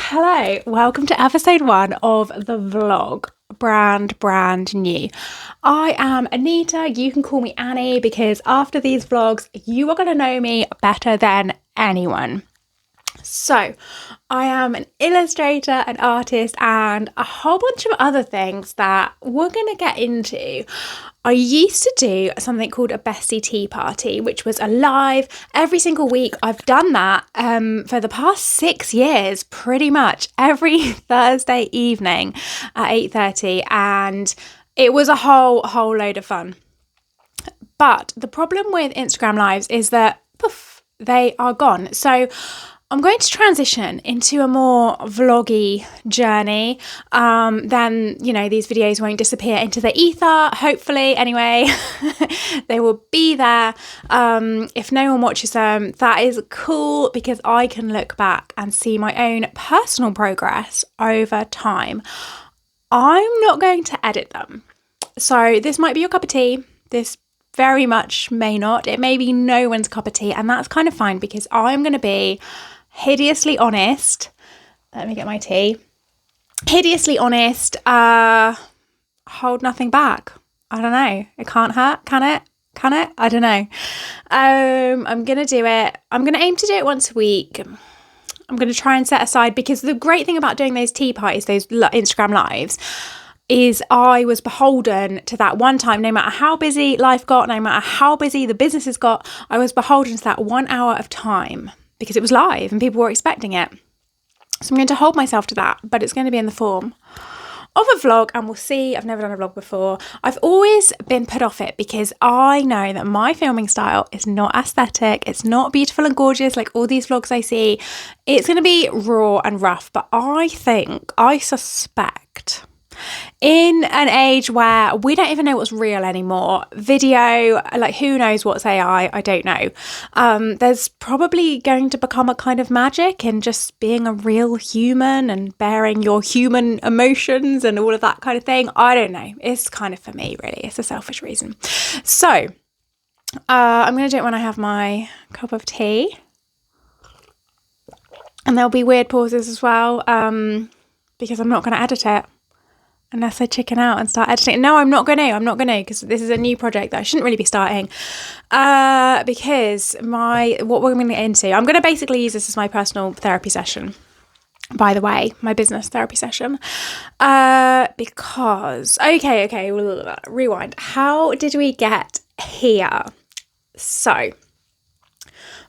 Hello, welcome to episode 1 of the vlog, brand new. I am Anita, you can call me Annie because after these vlogs, you are going to know me better than anyone. So, I am an illustrator, an artist, and a whole bunch of other things that we're going to get into. I used to do something called a bestie tea party, which was a live every single week. I've done that for the past 6 years, pretty much every Thursday evening at 8:30, and it was a whole load of fun. But the problem with Instagram Lives is that poof, they are gone. So I'm going to transition into a more vloggy journey. Then, these videos won't disappear into the ether, hopefully, anyway. They will be there. If no one watches them, that is cool because I can look back and see my own personal progress over time. I'm not going to edit them. So this might be your cup of tea. This very much may not. It may be no one's cup of tea, and that's kind of fine because I'm going to be hideously honest. Let me get my tea. Hideously honest. Hold nothing back. I don't know. It can't hurt, can it? Can it? I don't know. I'm going to do it. I'm going to aim to do it once a week. I'm going to try and set aside, because the great thing about doing those tea parties, those Instagram lives, is I was beholden to that one time. No matter how busy life got, no matter how busy the businesses got, I was beholden to that 1 hour of time because it was live and people were expecting it. So I'm going to hold myself to that, but it's going to be in the form of a vlog, and we'll see. I've never done a vlog before. I've always been put off it because I know that my filming style is not aesthetic. It's not beautiful and gorgeous like all these vlogs I see. It's going to be raw and rough, but I suspect in an age where we don't even know what's real anymore, video, like who knows what's AI, I don't know. There's probably going to become a kind of magic in just being a real human and bearing your human emotions and all of that kind of thing. I don't know. It's kind of for me, really. It's a selfish reason. So I'm going to do it when I have my cup of tea. And there'll be weird pauses as well, because I'm not going to edit it. Unless I chicken out and start editing. No, I'm not going to, because this is a new project that I shouldn't really be starting. Because what we're going to get into, I'm going to basically use this as my personal therapy session. By the way, my business therapy session. Because, okay, rewind. How did we get here? So,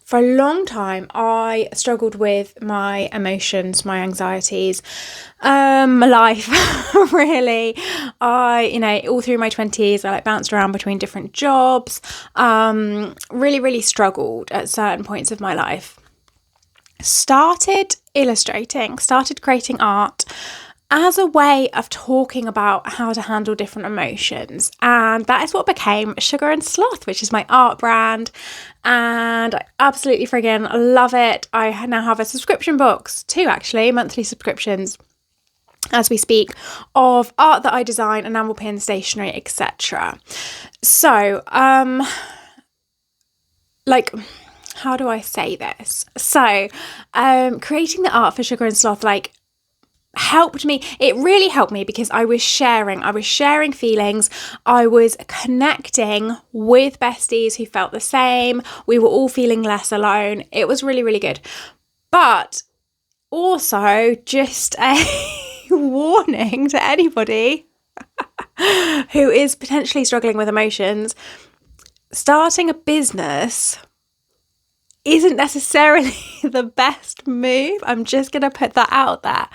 for a long time, I struggled with my emotions, my anxieties, my life, really. All through my 20s, I bounced around between different jobs, really struggled at certain points of my life. Started illustrating, started creating art as a way of talking about how to handle different emotions. And that is what became Sugar Sloth, which is my art brand. And I absolutely friggin' love it. I now have a subscription box, 2 actually, monthly subscriptions, as we speak, of art that I design, enamel pins, stationery, etc. So, how do I say this? So, creating the art for Sugar Sloth, helped me. It really helped me because I was sharing feelings. I was connecting with besties who felt the same. We were all feeling less alone. It was really good. But also, just a warning to anybody who is potentially struggling with emotions, starting a business isn't necessarily the best move. I'm just going to put that out there.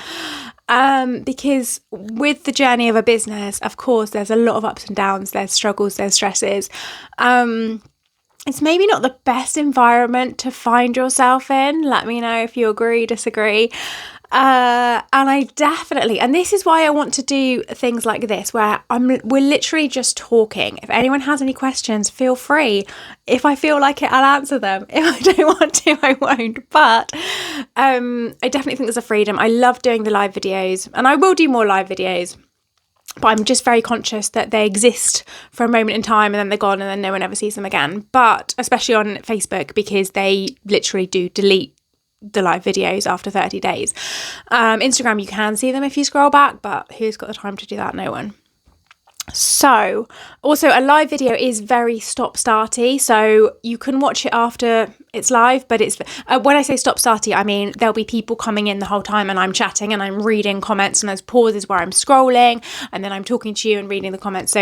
Because with the journey of a business, of course, there's a lot of ups and downs, there's struggles, there's stresses. It's maybe not the best environment to find yourself in. Let me know if you agree, disagree. And this is why I want to do things like this, where we're literally just talking. If anyone has any questions, feel free. If I feel like it, I'll answer them. If I don't want to, I won't. But I definitely think there's a freedom. I love doing the live videos, and I will do more live videos. But I'm just very conscious that they exist for a moment in time and then they're gone and then no one ever sees them again. But especially on Facebook, because they literally do delete the live videos after 30 days. Instagram, you can see them if you scroll back, but who's got the time to do that? No one. So also a live video is very stop-starty, so you can watch it after it's live, but it's when I say stop-starty, I mean there'll be people coming in the whole time and I'm chatting and I'm reading comments, and there's pauses where I'm scrolling and then I'm talking to you and reading the comments, so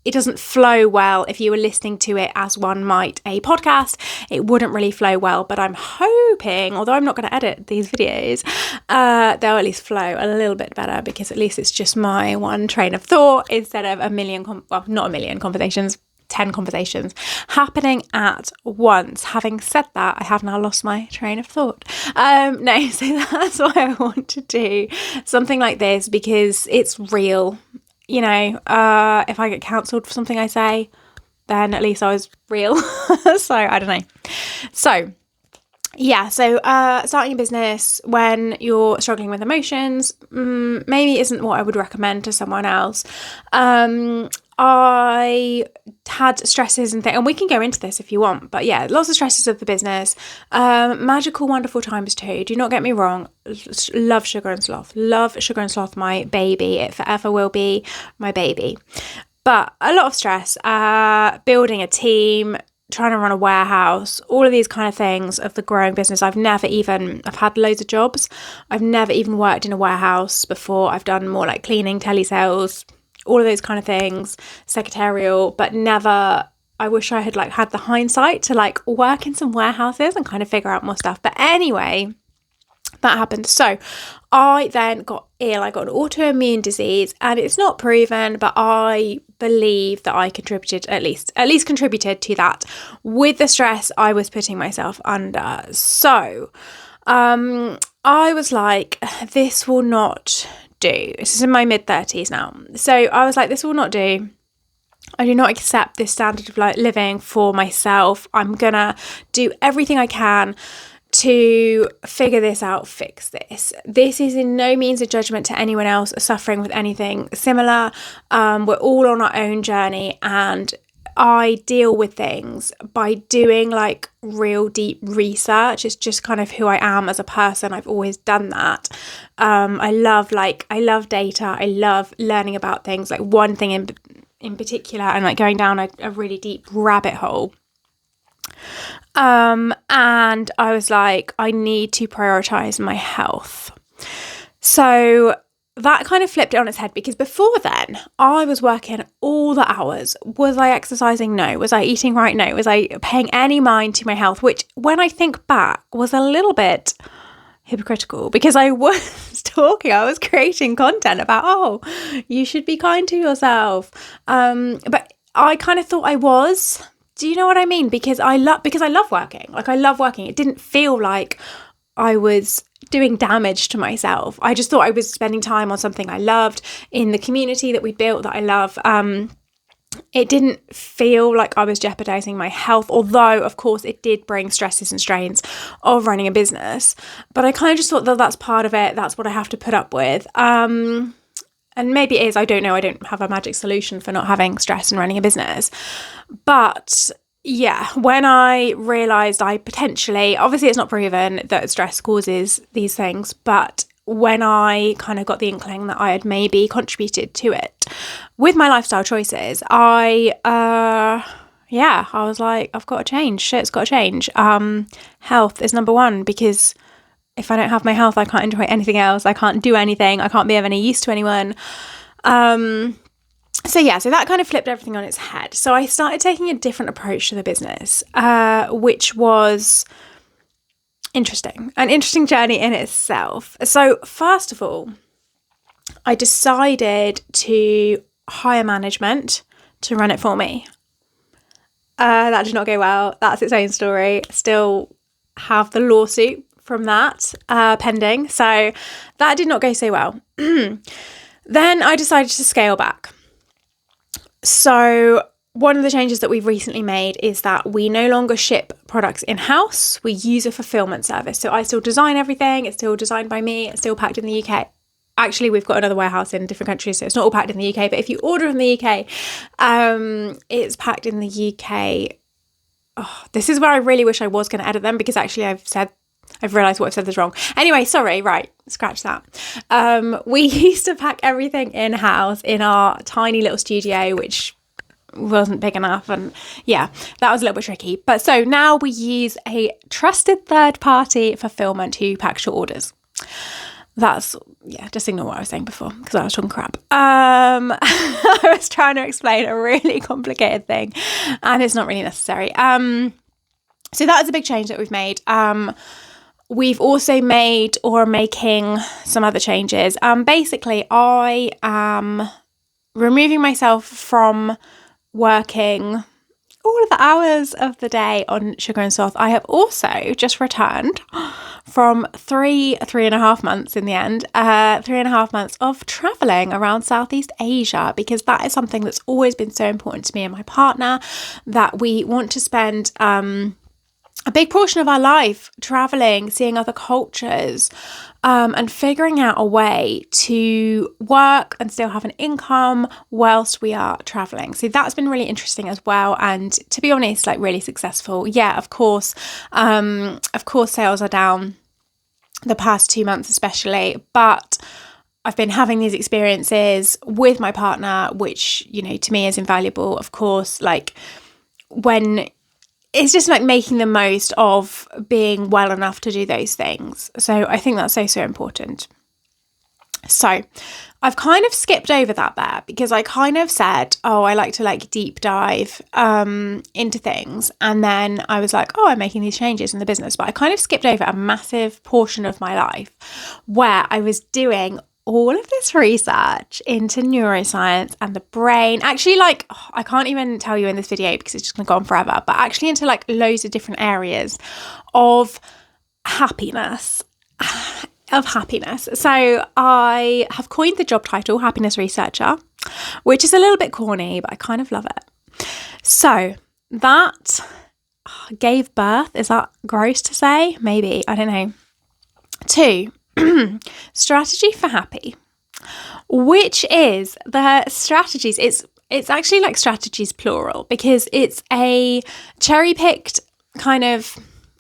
it doesn't flow well. If you were listening to it as one might a podcast, it wouldn't really flow well. But I'm hoping, although I'm not going to edit these videos, they'll at least flow a little bit better, because at least it's just my one train of thought instead of not a million conversations, 10 conversations happening at once. Having said that, I have now lost my train of thought. No, so that's why I want to do something like this, because it's real. You know, if I get cancelled for something I say, then at least I was real. So I don't know. So yeah, so starting a business when you're struggling with emotions maybe isn't what I would recommend to someone else. I had stresses and things, and we can go into this if you want, but yeah, lots of stresses of the business. Magical, wonderful times too. Do not get me wrong. Love Sugar and Sloth. Love Sugar and Sloth, my baby. It forever will be my baby. But a lot of stress, building a team, trying to run a warehouse, all of these kind of things of the growing business. I've had loads of jobs. I've never even worked in a warehouse before. I've done more like cleaning, telesales, all of those kind of things, secretarial, but never, I wish I had had the hindsight to work in some warehouses and kind of figure out more stuff. But anyway, that happened. So I then got ill. I got an autoimmune disease, and it's not proven, but I believe that I contributed, at least contributed to that with the stress I was putting myself under. So I was like, this will not do. This is in my mid-30s now. So I was like, this will not do. I do not accept this standard of living for myself. I'm gonna do everything I can to figure this out, fix this. This is in no means a judgment to anyone else suffering with anything similar. We're all on our own journey, and I deal with things by doing real deep research. It's just kind of who I am as a person. I've always done that. I love data. I love learning about things, one thing in particular, and going down a really deep rabbit hole. And I was like, I need to prioritize my health. So that kind of flipped it on its head, because before then I was working all the hours. Was I exercising? No. Was I eating right? No. Was I paying any mind to my health? Which, when I think back, was a little bit hypocritical, because I was creating content about, you should be kind to yourself. But I kind of thought I was. Do you know what I mean? Because I love working. I love working. It didn't feel like I was doing damage to myself. I just thought I was spending time on something I loved in the community that we built that I love. It didn't feel like I was jeopardizing my health, although of course it did bring stresses and strains of running a business. But I kind of just thought that that's part of it. That's what I have to put up with. And maybe it is, I don't know. I don't have a magic solution for not having stress and running a business. But yeah, when I realised I potentially, obviously it's not proven that stress causes these things, but when I kind of got the inkling that I had maybe contributed to it with my lifestyle choices, I was like, I've got to change. Shit's got to change. Health is number one, because if I don't have my health, I can't enjoy anything else. I can't do anything. I can't be of any use to anyone. So that kind of flipped everything on its head. So I started taking a different approach to the business, which was interesting, an interesting journey in itself. So first of all, I decided to hire management to run it for me. That did not go well. That's its own story. Still have the lawsuit from that pending. So that did not go so well. Then I decided to scale back. So one of the changes that we've recently made is that we no longer ship products in-house. We use a fulfillment service. So I still design everything. It's still designed by me. It's still packed in the UK. Actually, we've got another warehouse in different countries, so it's not all packed in the UK. But if you order in the UK, it's packed in the UK. Oh, this is where I really wish I was going to edit them, because actually I've realised what I've said is wrong. Anyway, sorry, right, scratch that. We used to pack everything in-house in our tiny little studio, which wasn't big enough, and yeah, that was a little bit tricky. But so now we use a trusted third-party fulfillment who packs your orders. That's, yeah, just ignore what I was saying before because I was talking crap. I was trying to explain a really complicated thing and it's not really necessary. So that is a big change that we've made. We've also made or are making some other changes. Basically, I am removing myself from working all of the hours of the day on Sugar and Sloth. I have also just returned from 3.5 months in the end, 3.5 months of traveling around Southeast Asia, because that is something that's always been so important to me and my partner, that we want to spend a big portion of our life traveling, seeing other cultures, and figuring out a way to work and still have an income whilst we are traveling. So that's been really interesting as well. And to be honest, like really successful. Yeah, of course, sales are down the past 2 months, especially, but I've been having these experiences with my partner, which, you know, to me is invaluable. Of course, like when it's just like making the most of being well enough to do those things. So I think that's so important. So I've kind of skipped over that there because I kind of said, oh, I like to like deep dive into things. And then I was like, oh, I'm making these changes in the business. But I kind of skipped over a massive portion of my life where I was doing all of this research into neuroscience and the brain. Actually, like, I can't even tell you in this video because it's just going to go on forever, but actually into like loads of different areas of happiness. So I have coined the job title happiness researcher, which is a little bit corny, but I kind of love it. So that gave birth, is that gross to say? Maybe, I don't know, to Strategy for Happy, which is the strategies. It's actually like strategies plural because it's a cherry-picked kind of,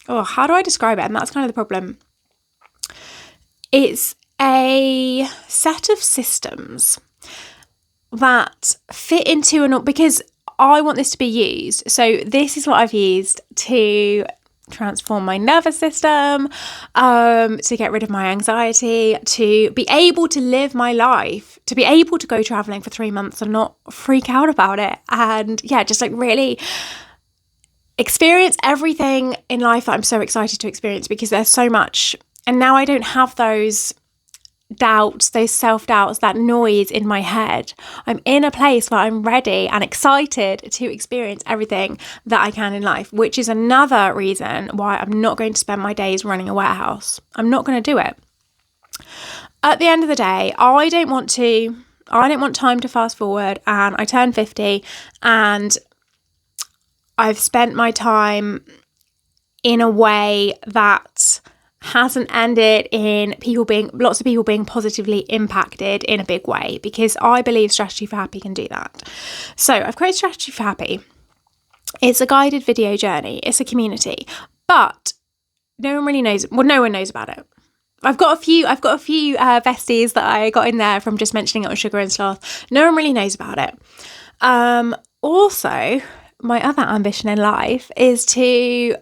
how do I describe it? And that's kind of the problem. It's a set of systems that fit into because I want this to be used. So this is what I've used to transform my nervous system, to get rid of my anxiety, to be able to live my life, to be able to go traveling for 3 months and not freak out about it. And yeah, just like really experience everything in life that I'm so excited to experience because there's so much. And now I don't have those doubts, those self-doubts, that noise in my head. I'm in a place where I'm ready and excited to experience everything that I can in life, which is another reason why I'm not going to spend my days running a warehouse. I'm not going to do it. At the end of the day, I don't want time to fast forward, and I turn 50 and I've spent my time in a way that hasn't ended in lots of people being positively impacted in a big way, because I believe Strategy for Happy can do that. So I've created Strategy for Happy. It's a guided video journey. It's a community, but no one really knows. Well, no one knows about it. I've got a few besties that I got in there from just mentioning it on Sugar and Sloth. No one really knows about it. Also, my other ambition in life is to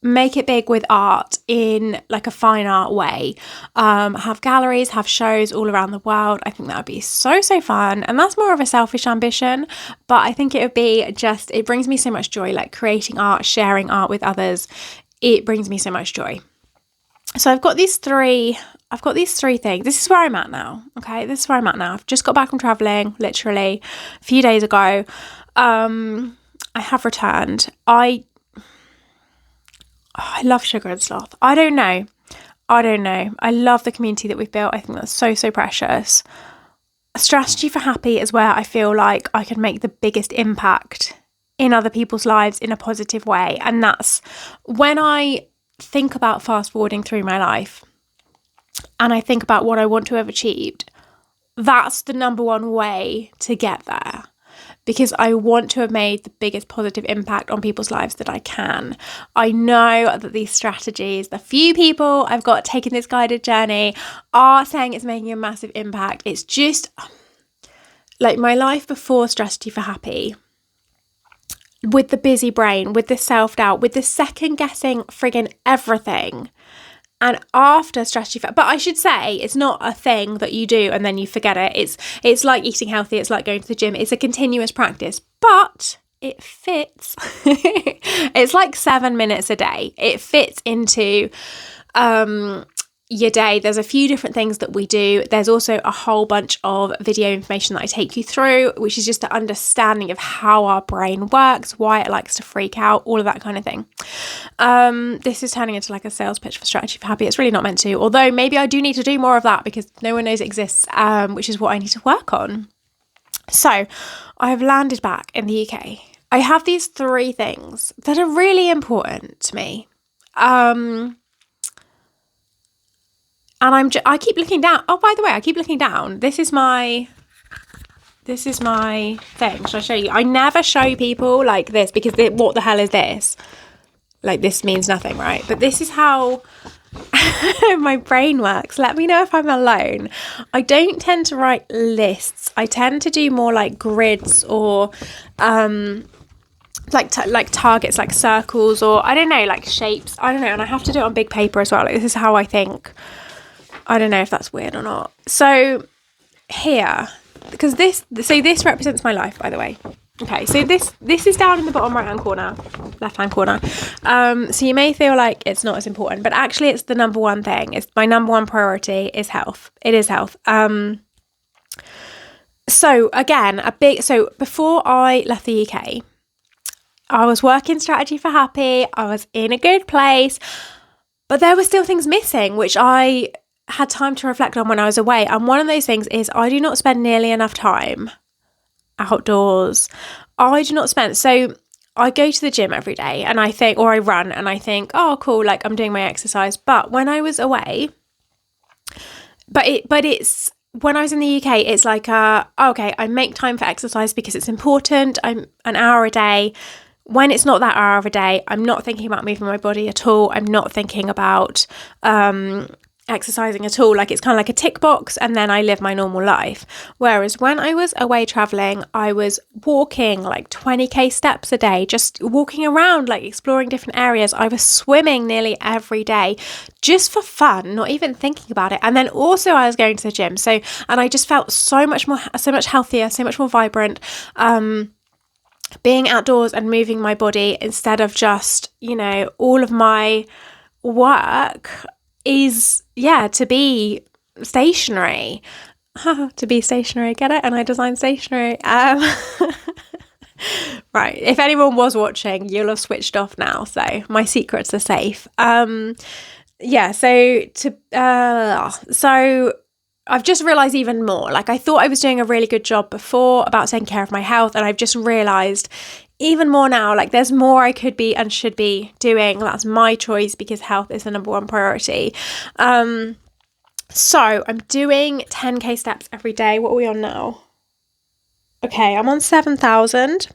make it big with art in like a fine art way, have galleries, have shows all around the world. I think that would be so fun, and that's more of a selfish ambition, but I think it would be it brings me so much joy, like creating art, sharing art with others. It brings me so much joy. So I've got these three things. This is where I'm at now. Okay, this is where I'm at now. I've just got back from traveling literally a few days ago. I have returned. I love Sugar and Sloth. I don't know. I love the community that we've built. I think that's so precious. A Strategy for Happy is where I feel like I can make the biggest impact in other people's lives in a positive way. And that's when I think about fast forwarding through my life and I think about what I want to have achieved. That's the number one way to get there. because I want to have made the biggest positive impact on people's lives that I can. I know that these strategies, the few people I've got taking this guided journey are saying it's making a massive impact. It's just like my life before Strategy for Happy, with the busy brain, with the self-doubt, with the second guessing friggin' everything. And after Strategy for, but I should say it's not a thing that you do and then you forget it. It's like eating healthy. It's like going to the gym. It's a continuous practice, but it fits. It's like 7 minutes a day. It fits into your day. There's a few different things that we do. There's also a whole bunch of video information that I take you through, which is just an understanding of how our brain works, why it likes to freak out, all of that kind of thing. This is turning into like a sales pitch for Strategy for Happy. It's really not meant to, although maybe I do need to do more of that because no one knows it exists, which is what I need to work on. So I've landed back in the UK. I have these 3 things that are really important to me. And I keep looking down. Oh, by the way, I keep looking down. This is my thing. Shall I show you? I never show people like this because what the hell is this? Like, this means nothing, right? But this is how my brain works. Let me know if I'm alone. I don't tend to write lists. I tend to do more like grids or like targets, like circles, or I don't know, like shapes. I don't know. And I have to do it on big paper as well. Like, this is how I think. I don't know if that's weird or not. So here, because this represents my life, by the way. Okay, so this is down in the bottom right hand corner, left hand corner. So you may feel like it's not as important, but actually it's the number one thing. It's my number one priority is health. It is health. So again, so before I left the UK, I was working Strategy for Happy. I was in a good place, but there were still things missing, which I had time to reflect on when I was away. And one of those things is I do not spend nearly enough time outdoors. So I go to the gym every day and I think, or I run and I think, oh, cool, like I'm doing my exercise. But when I was away, it's when I was in the UK, it's like, okay, I make time for exercise because it's important. I'm an hour a day. When it's not that hour of a day, I'm not thinking about moving my body at all. I'm not thinking about exercising at all. Like, it's kind of like a tick box and then I live my normal life. Whereas when I was away traveling, I was walking like 20k steps a day, just walking around, like exploring different areas. I was swimming nearly every day just for fun, not even thinking about it. And then also I was going to the gym. And I just felt so much healthier, so much more vibrant, being outdoors and moving my body instead of just, all of my work is, to be stationary. To be stationary, get it? And I design stationery. Right, if anyone was watching, you'll have switched off now, so my secrets are safe. So I've just realised even more. Like, I thought I was doing a really good job before about taking care of my health, and I've just realised even more now, like there's more I could be and should be doing. That's my choice because health is the number one priority. So I'm doing 10k steps every day. What are we on now? Okay, I'm on 7,000.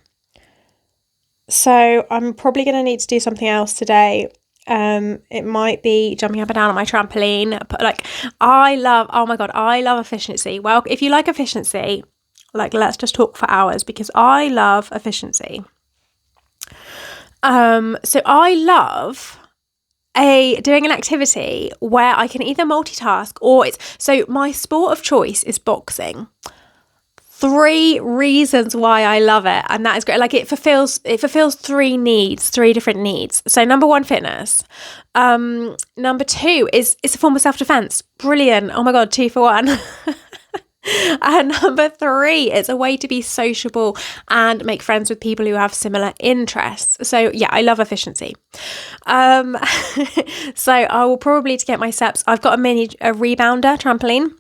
So I'm probably going to need to do something else today. It might be jumping up and down on my trampoline. But like, I love efficiency. Well, if you like efficiency, like, let's just talk for hours because I love efficiency. So I love doing an activity where I can either multitask or so my sport of choice is boxing. 3 reasons why I love it, and that is great. Like, it fulfills 3 different needs. So number 1, fitness. Number 2 is it's a form of self-defense. Brilliant. Oh my God, 2 for 1. And number 3, it's a way to be sociable and make friends with people who have similar interests. So yeah, I love efficiency. So I will probably, to get my steps, I've got a rebounder trampoline.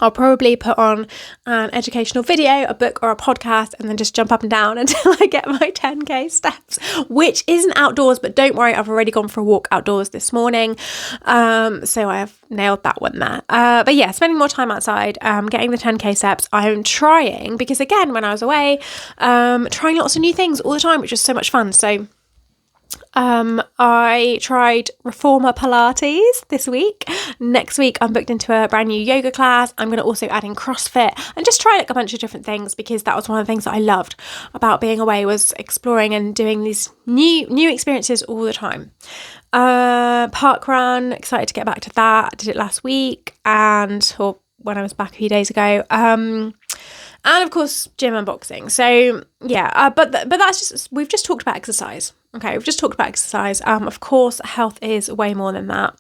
I'll probably put on an educational video, a book or a podcast, and then just jump up and down until I get my 10k steps, which isn't outdoors, but don't worry, I've already gone for a walk outdoors this morning. So I have nailed that one there. But yeah, spending more time outside, getting the 10k steps. I'm trying, because again, when I was away, trying lots of new things all the time, which was so much fun. So I tried Reformer Pilates this week. Next week, I'm booked into a brand new yoga class. I'm going to also add in CrossFit and just try like a bunch of different things, because that was one of the things that I loved about being away, was exploring and doing these new experiences all the time. Park run, excited to get back to that. I did it last week or when I was back a few days ago. And of course, gym and boxing. So yeah, but that's just, we've just talked about exercise. Okay, we've just talked about exercise. Of course, health is way more than that.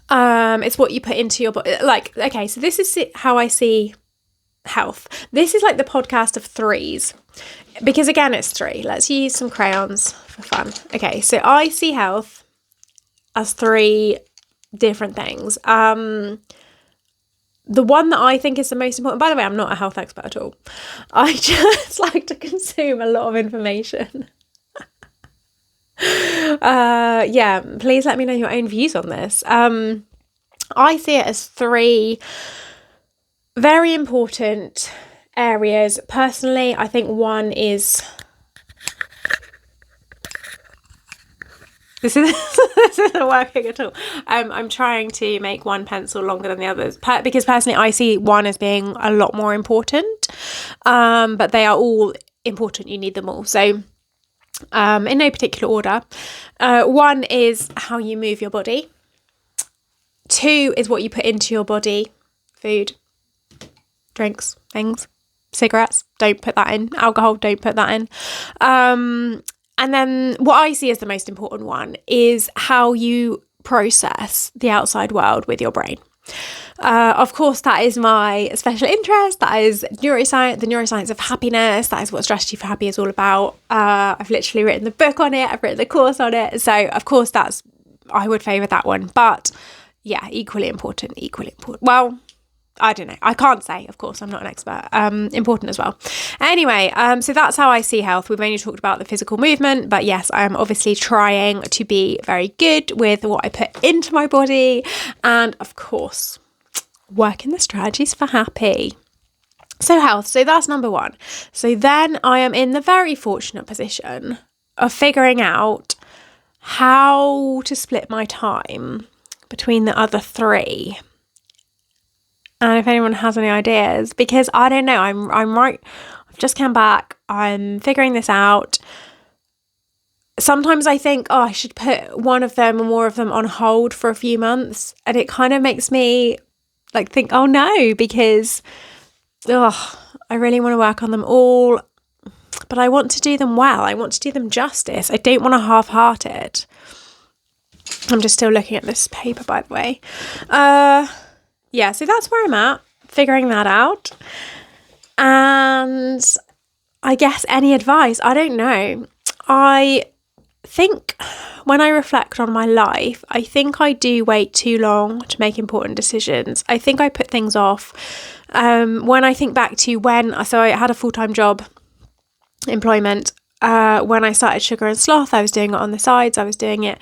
It's what you put into your body. Like, okay, so this is how I see health. This is like the podcast of threes, because again, it's three. Let's use some crayons for fun. Okay, so I see health as three different things. The one that I think is the most important, by the way, I'm not a health expert at all. I just like to consume a lot of information. Yeah, please let me know your own views on this. I see it as three very important areas. Personally, I think one is... This isn't working at all. I'm trying to make one pencil longer than the others, because personally I see one as being a lot more important, but they are all important. You need them all. So in no particular order. One is how you move your body. Two is what you put into your body. Food, drinks, things, cigarettes, don't put that in. Alcohol, don't put that in. And then what I see as the most important one is how you process the outside world with your brain. Of course, that is my special interest. That is neuroscience, the neuroscience of happiness. That is what Strategy for Happy is all about. I've literally written the book on it. I've written the course on it. So, of course, I would favour that one. But, yeah, equally important. Well, I don't know. I can't say, of course, I'm not an expert. Important as well. Anyway, so that's how I see health. We've only talked about the physical movement, but yes, I am obviously trying to be very good with what I put into my body. And of course, working the strategies for happy. So health. So that's number one. So then I am in the very fortunate position of figuring out how to split my time between the other three. And if anyone has any ideas, because I don't know, I'm right. I've just come back. I'm figuring this out. Sometimes I think, I should put one of them or more of them on hold for a few months. And it kind of makes me like think, oh no, because I really want to work on them all. But I want to do them well. I want to do them justice. I don't want to half-heart it. I'm just still looking at this paper, by the way. Yeah, so that's where I'm at, figuring that out. And I guess any advice, I don't know. I think when I reflect on my life, I think I do wait too long to make important decisions. I think I put things off. When I think back to so I had a full-time job, employment. When I started Sugar Sloth, I was doing it on the sides. I was doing it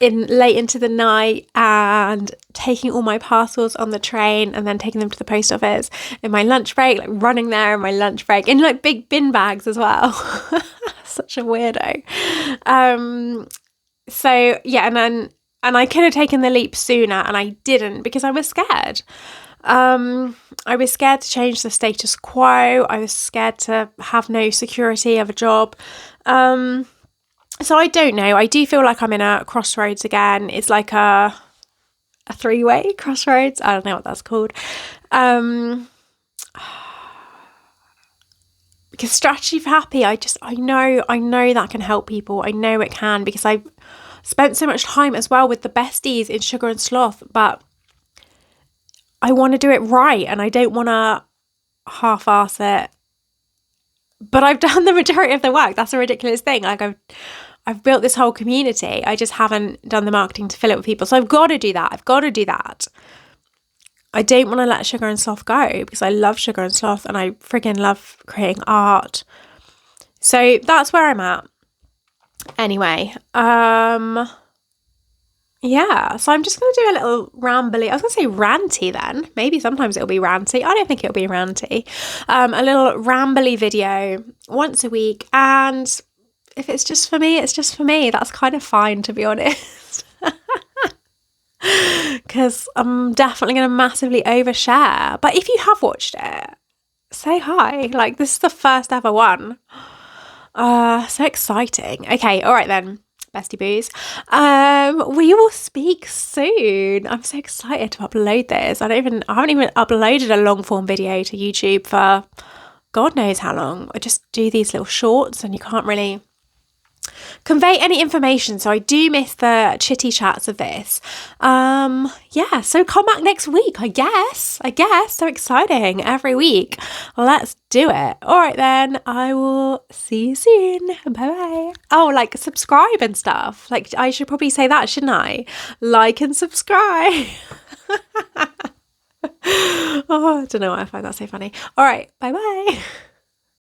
late into the night and taking all my parcels on the train and then taking them to the post office in my lunch break, like running there in my lunch break in like big bin bags as well. Such a weirdo. So yeah, and I could have taken the leap sooner and I didn't, because I was scared. I was scared to change the status quo. I was scared to have no security of a job. So I don't know. I do feel like I'm in a crossroads again. It's like a three-way crossroads. I don't know what that's called. Because Strategy for Happy, I know that can help people. I know it can, because I've spent so much time as well with the besties in Sugar and Sloth, but I want to do it right and I don't want to half-ass it. But I've done the majority of the work. That's a ridiculous thing. Like I've built this whole community. I just haven't done the marketing to fill it with people. So I've got to do that. I don't want to let Sugar and Sloth go because I love Sugar and Sloth and I friggin' love creating art. So that's where I'm at. Anyway, yeah, so I'm just going to do a little rambly, I was going to say ranty then. Maybe sometimes it'll be ranty. I don't think it'll be ranty. A little rambly video once a week. And if it's just for me, it's just for me. That's kind of fine, to be honest. Because I'm definitely going to massively overshare. But if you have watched it, say hi. Like, this is the first ever one. So exciting. Okay, all right then. Bestie boos. We will speak soon. I'm so excited to upload this. I haven't even uploaded a long form video to YouTube for God knows how long. I just do these little shorts and you can't really convey any information, so I do miss the chitty chats of this. Yeah, so come back next week, I guess. So exciting every week. Let's do it. All right then, I will see you soon. Bye. Oh, like subscribe and stuff. Like I should probably say that, shouldn't I? Like and subscribe. Oh, I don't know why I find that so funny. All right, bye.